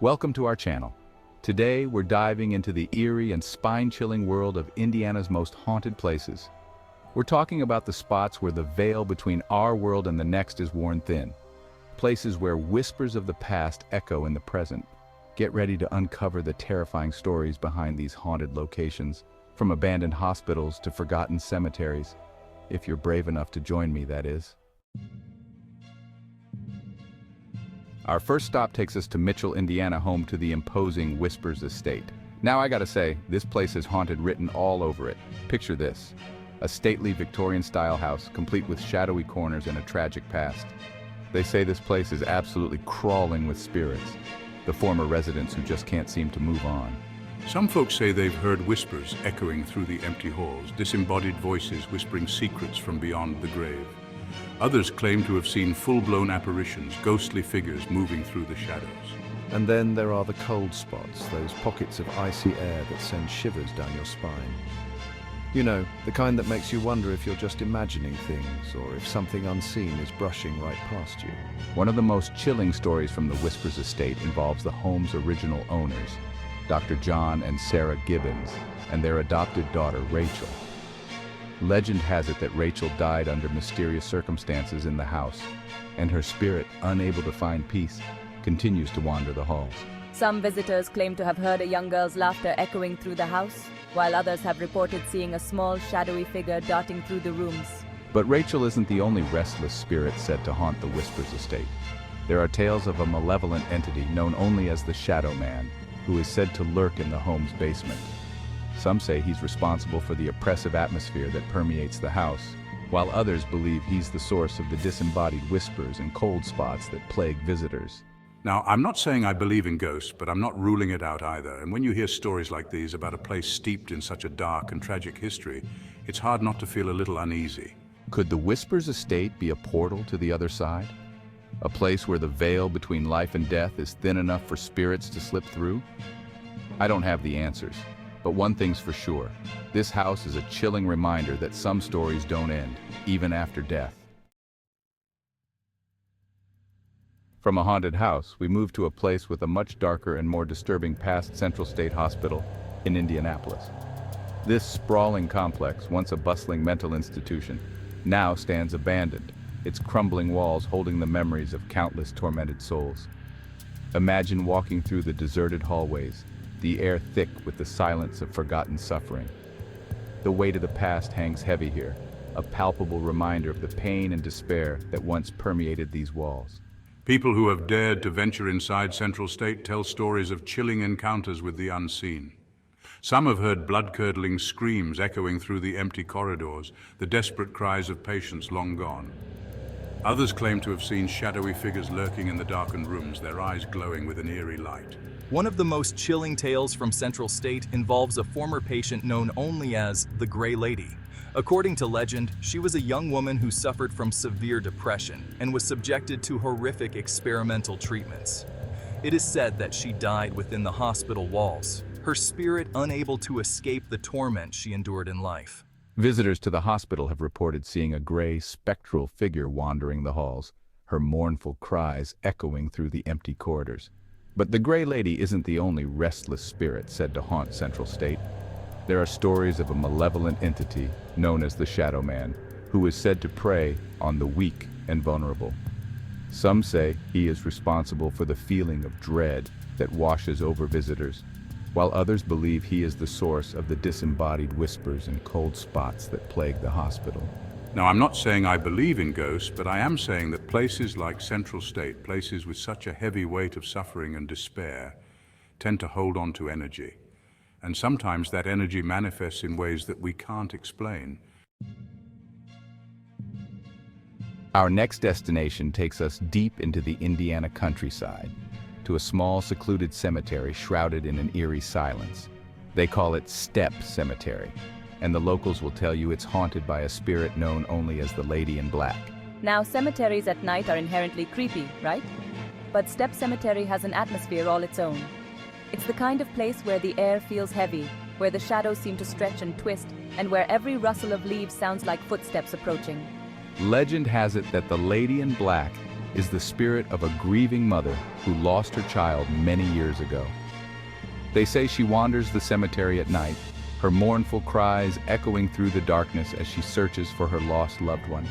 Welcome to our channel. Today, we're diving into the eerie and spine-chilling world of Indiana's most haunted places. We're talking about the spots where the veil between our world and the next is worn thin. Places where whispers of the past echo in the present. Get ready to uncover the terrifying stories behind these haunted locations, from abandoned hospitals to forgotten cemeteries. If you're brave enough to join me, that is. Our first stop takes us to Mitchell, Indiana, home to the imposing Whispers Estate. Now I gotta say, this place is haunted written all over it. Picture this: a stately Victorian-style house, complete with shadowy corners and a tragic past. They say this place is absolutely crawling with spirits, the former residents who just can't seem to move on. Some folks say they've heard whispers echoing through the empty halls, disembodied voices whispering secrets from beyond the grave. Others claim to have seen full-blown apparitions, ghostly figures moving through the shadows. And then there are the cold spots, those pockets of icy air that send shivers down your spine. You know, the kind that makes you wonder if you're just imagining things, or if something unseen is brushing right past you. One of the most chilling stories from the Whispers Estate involves the home's original owners, Dr. John and Sarah Gibbons, and their adopted daughter, Rachel. Legend has it that Rachel died under mysterious circumstances in the house, and her spirit, unable to find peace, continues to wander the halls. Some visitors claim to have heard a young girl's laughter echoing through the house, while others have reported seeing a small, shadowy figure darting through the rooms. But Rachel isn't the only restless spirit said to haunt the Whispers Estate. There are tales of a malevolent entity known only as the Shadow Man, who is said to lurk in the home's basement. Some say he's responsible for the oppressive atmosphere that permeates the house, while others believe he's the source of the disembodied whispers and cold spots that plague visitors. Now, I'm not saying I believe in ghosts, but I'm not ruling it out either. And when you hear stories like these about a place steeped in such a dark and tragic history, it's hard not to feel a little uneasy. Could the Whispers Estate be a portal to the other side? A place where the veil between life and death is thin enough for spirits to slip through? I don't have the answers, but one thing's for sure. This house is a chilling reminder that some stories don't end, even after death. From a haunted house, we move to a place with a much darker and more disturbing past: Central State Hospital in Indianapolis. This sprawling complex, once a bustling mental institution, now stands abandoned, its crumbling walls holding the memories of countless tormented souls. Imagine walking through the deserted hallways, the air thick with the silence of forgotten suffering. The weight of the past hangs heavy here, a palpable reminder of the pain and despair that once permeated these walls. People who have dared to venture inside Central State tell stories of chilling encounters with the unseen. Some have heard blood-curdling screams echoing through the empty corridors, the desperate cries of patients long gone. Others claim to have seen shadowy figures lurking in the darkened rooms, their eyes glowing with an eerie light. One of the most chilling tales from Central State involves a former patient known only as the Gray Lady. According to legend, she was a young woman who suffered from severe depression and was subjected to horrific experimental treatments. It is said that she died within the hospital walls, her spirit unable to escape the torment she endured in life. Visitors to the hospital have reported seeing a gray, spectral figure wandering the halls, her mournful cries echoing through the empty corridors. But the Gray Lady isn't the only restless spirit said to haunt Central State. There are stories of a malevolent entity known as the Shadow Man, who is said to prey on the weak and vulnerable. Some say he is responsible for the feeling of dread that washes over visitors, while others believe he is the source of the disembodied whispers and cold spots that plague the hospital. Now, I'm not saying I believe in ghosts, but I am saying that places like Central State, places with such a heavy weight of suffering and despair, tend to hold on to energy. And sometimes that energy manifests in ways that we can't explain. Our next destination takes us deep into the Indiana countryside, to a small, secluded cemetery shrouded in an eerie silence. They call it Step Cemetery, and the locals will tell you it's haunted by a spirit known only as the Lady in Black. Now, cemeteries at night are inherently creepy, right? But Step Cemetery has an atmosphere all its own. It's the kind of place where the air feels heavy, where the shadows seem to stretch and twist, and where every rustle of leaves sounds like footsteps approaching. Legend has it that the Lady in Black is the spirit of a grieving mother who lost her child many years ago. They say she wanders the cemetery at night, her mournful cries echoing through the darkness as she searches for her lost loved one.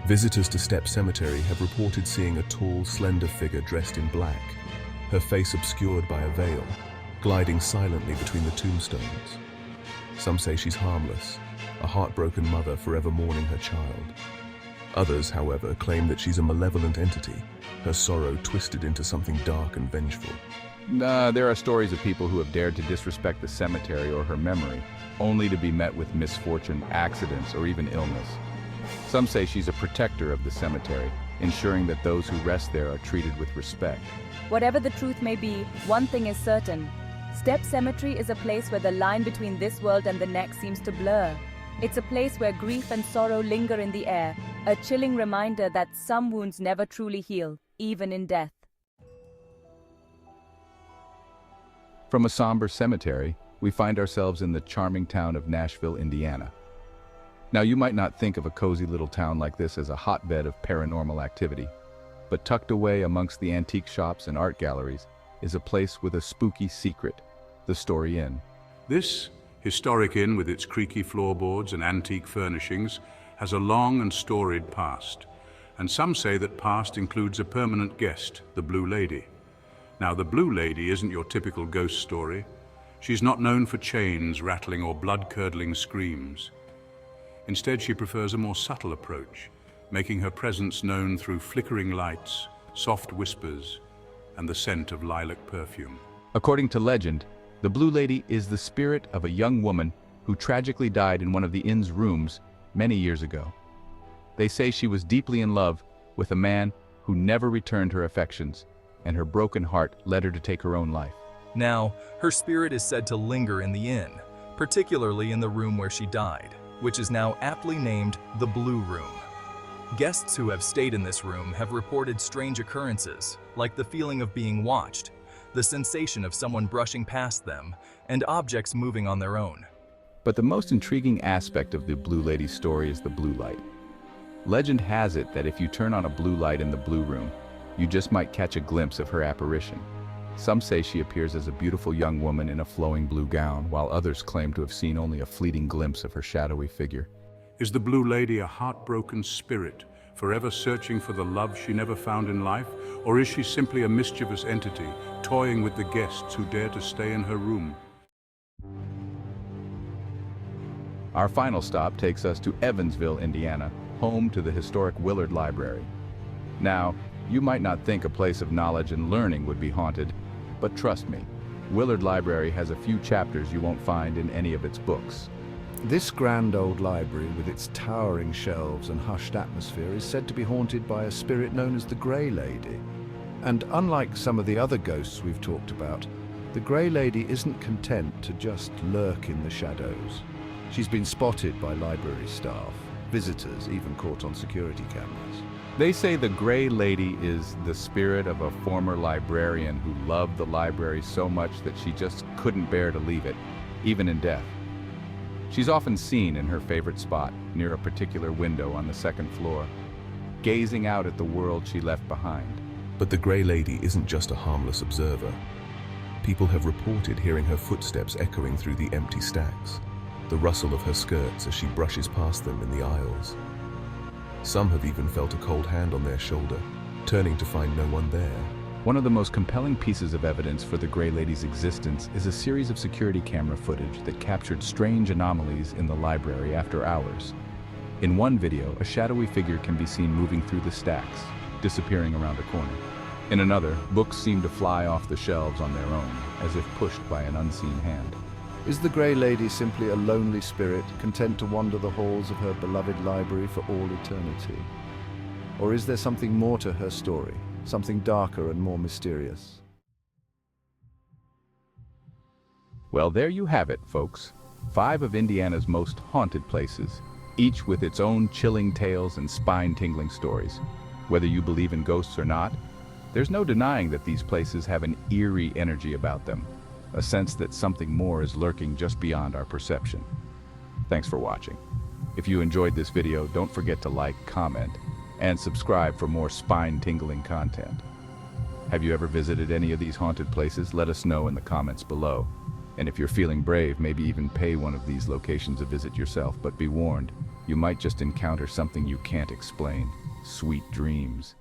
Visitors to Steppe Cemetery have reported seeing a tall, slender figure dressed in black, her face obscured by a veil, gliding silently between the tombstones. Some say she's harmless, a heartbroken mother forever mourning her child. Others, however, claim that she's a malevolent entity, her sorrow twisted into something dark and vengeful. There are stories of people who have dared to disrespect the cemetery or her memory, only to be met with misfortune, accidents, or even illness. Some say she's a protector of the cemetery, ensuring that those who rest there are treated with respect. Whatever the truth may be, one thing is certain. Steppe Cemetery is a place where the line between this world and the next seems to blur. It's a place where grief and sorrow linger in the air, a chilling reminder that some wounds never truly heal, even in death. From a somber cemetery, we find ourselves in the charming town of Nashville, Indiana. Now, you might not think of a cozy little town like this as a hotbed of paranormal activity, but tucked away amongst the antique shops and art galleries is a place with a spooky secret, the Story Inn. This historic inn, with its creaky floorboards and antique furnishings, has a long and storied past, and some say that past includes a permanent guest, the Blue Lady. Now, the Blue Lady isn't your typical ghost story. She's not known for chains rattling or blood-curdling screams. Instead, she prefers a more subtle approach, making her presence known through flickering lights, soft whispers, and the scent of lilac perfume. According to legend, the Blue Lady is the spirit of a young woman who tragically died in one of the inn's rooms many years ago. They say she was deeply in love with a man who never returned her affections, and her broken heart led her to take her own life. Now, her spirit is said to linger in the inn, particularly in the room where she died, which is now aptly named the Blue Room. Guests who have stayed in this room have reported strange occurrences, like the feeling of being watched, the sensation of someone brushing past them, and objects moving on their own. But the most intriguing aspect of the Blue Lady's story is the blue light. Legend has it that if you turn on a blue light in the Blue Room, you just might catch a glimpse of her apparition. Some say she appears as a beautiful young woman in a flowing blue gown, while others claim to have seen only a fleeting glimpse of her shadowy figure. Is the Blue Lady a heartbroken spirit, forever searching for the love she never found in life? Or is she simply a mischievous entity, toying with the guests who dare to stay in her room? Our final stop takes us to Evansville, Indiana, home to the historic Willard Library. Now, you might not think a place of knowledge and learning would be haunted, but trust me, Willard Library has a few chapters you won't find in any of its books. This grand old library, with its towering shelves and hushed atmosphere, is said to be haunted by a spirit known as the Grey Lady. And unlike some of the other ghosts we've talked about, the Grey Lady isn't content to just lurk in the shadows. She's been spotted by library staff, visitors even caught on security cameras. They say the Grey Lady is the spirit of a former librarian who loved the library so much that she just couldn't bear to leave it, even in death. She's often seen in her favorite spot, near a particular window on the second floor, gazing out at the world she left behind. But the Grey Lady isn't just a harmless observer. People have reported hearing her footsteps echoing through the empty stacks, the rustle of her skirts as she brushes past them in the aisles. Some have even felt a cold hand on their shoulder, turning to find no one there. One of the most compelling pieces of evidence for the Grey Lady's existence is a series of security camera footage that captured strange anomalies in the library after hours. In one video, a shadowy figure can be seen moving through the stacks, disappearing around a corner. In another, books seem to fly off the shelves on their own, as if pushed by an unseen hand. Is the Grey Lady simply a lonely spirit, content to wander the halls of her beloved library for all eternity? Or is there something more to her story, something darker and more mysterious? Well, there you have it, folks. 5 of Indiana's most haunted places, each with its own chilling tales and spine-tingling stories. Whether you believe in ghosts or not, there's no denying that these places have an eerie energy about them, a sense that something more is lurking just beyond our perception. Thanks for watching. If you enjoyed this video, don't forget to like, comment, and subscribe for more spine-tingling content. Have you ever visited any of these haunted places? Let us know in the comments below. And if you're feeling brave, maybe even pay one of these locations a visit yourself. But be warned, you might just encounter something you can't explain. Sweet dreams.